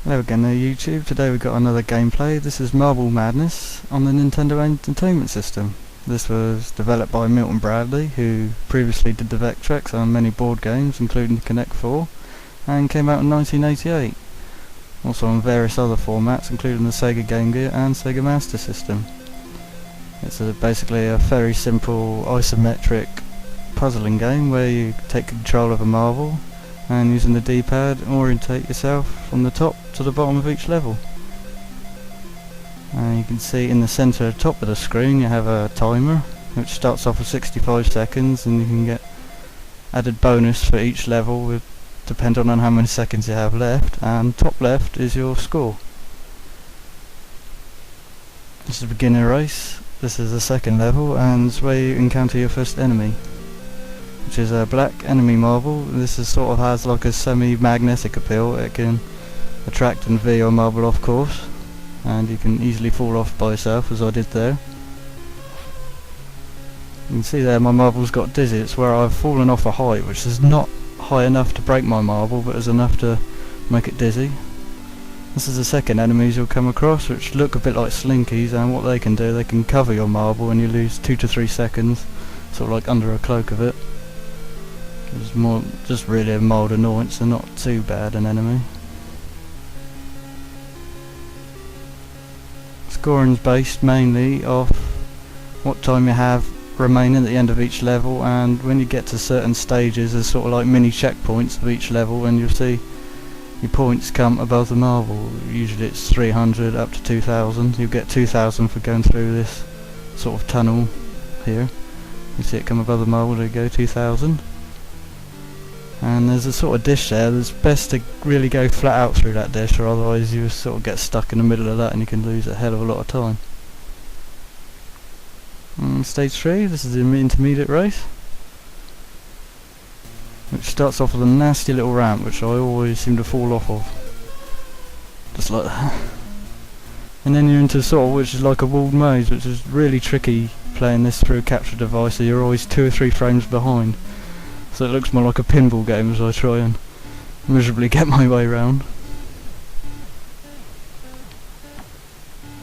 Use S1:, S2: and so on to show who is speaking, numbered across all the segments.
S1: Hello again there YouTube. Today we've got another gameplay. This is Marble Madness on the Nintendo Entertainment System. This was developed by Milton Bradley, who previously did the Vectrex on many board games including the Connect 4, and came out in 1988. Also on various other formats including the Sega Game Gear and Sega Master System. It's basically a very simple isometric puzzling game where you take control of a marble and using the D-pad orientate yourself from the top to the bottom of each level. And you can see in the centre top of the screen you have a timer which starts off with 65 seconds, and you can get added bonus for each level with depending on how many seconds you have left, and top left is your score. This is beginner race. This is the second level and it's where you encounter your first enemy, which is a black enemy marble. This is sort of has like a semi-magnetic appeal. It can attract and veer your marble off course, and you can easily fall off by yourself, as I did there. You can see there my marble's got dizzy. It's where I've fallen off a height which is not high enough to break my marble, but is enough to make it dizzy. This is the second enemies you'll come across, which look a bit like slinkies, and what they can do, they can cover your marble and you lose 2 to 3 seconds, sort of like under a cloak of it. It's more just really a mild annoyance and not too bad an enemy. Scoring's based mainly off what time you have remaining at the end of each level, and when you get to certain stages there's sort of like mini checkpoints of each level, and you'll see your points come above the marble. Usually it's 300 up to 2000. You'll get 2000 for going through this sort of tunnel here. You see it come above the marble, there you go, 2000. And there's a sort of dish there. It's best to really go flat out through that dish, or otherwise you sort of get stuck in the middle of that and you can lose a hell of a lot of time. Stage 3, this is the intermediate race, which starts off with a nasty little ramp which I always seem to fall off of. Just like that. And then you're into sort of which is like a walled maze, which is really tricky playing this through a capture device, so you're always 2 or 3 frames behind. So it looks more like a pinball game as I try and miserably get my way around.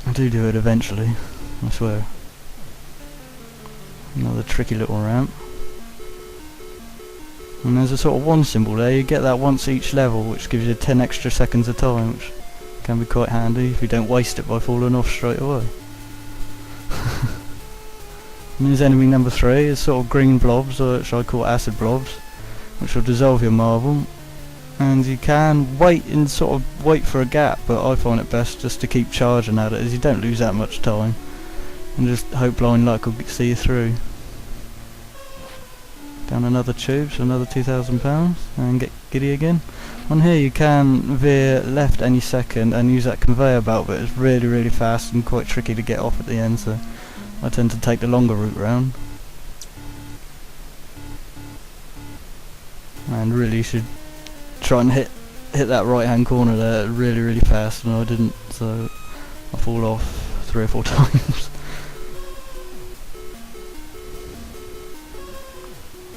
S1: I do it eventually, I swear. Another tricky little ramp. And there's a sort of 1 symbol there. You get that once each level, which gives you 10 extra seconds of time, which can be quite handy if you don't waste it by falling off straight away. And here's enemy number 3, is sort of green blobs, which I call acid blobs, which will dissolve your marble. And you can wait for a gap, but I find it best just to keep charging at it, as you don't lose that much time, and just hope blind luck will see you through. Down another tube, so another £2,000, and get giddy again. On here you can veer left any second and use that conveyor belt, but it's really fast and quite tricky to get off at the end, so I tend to take the longer route round. And really you should try and hit that right hand corner there really fast, and I didn't, so I fall off 3 or 4 times.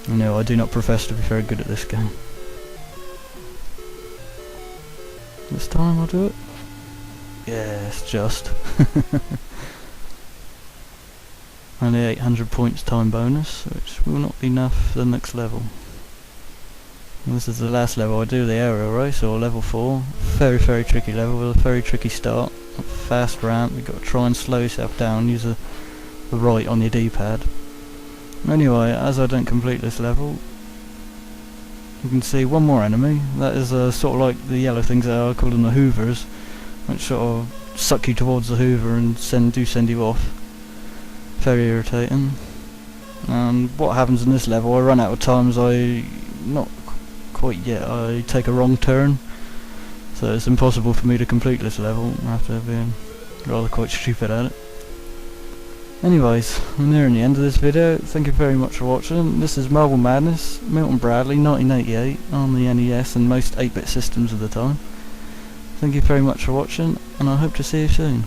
S1: No, I do not profess to be very good at this game. This time I'll do it. Yes, just. Only 800 points time bonus, which will not be enough for the next level. And this is the last level I do, the aerial race, or level 4. Very tricky level with a very tricky start. A fast ramp, you've got to try and slow yourself down, use the right on your D-pad. Anyway, as I don't complete this level, you can see one more enemy. That is sort of like the yellow things that I call them the hoovers, which sort of suck you towards the hoover and send you off. Very irritating. And what happens in this level, I run out of time as not quite yet, I take a wrong turn, so it's impossible for me to complete this level after being rather quite stupid at it. Anyways, we're nearing the end of this video. Thank you very much for watching. This is Marble Madness, Milton Bradley, 1988, on the NES and most 8-bit systems of the time. Thank you very much for watching, and I hope to see you soon.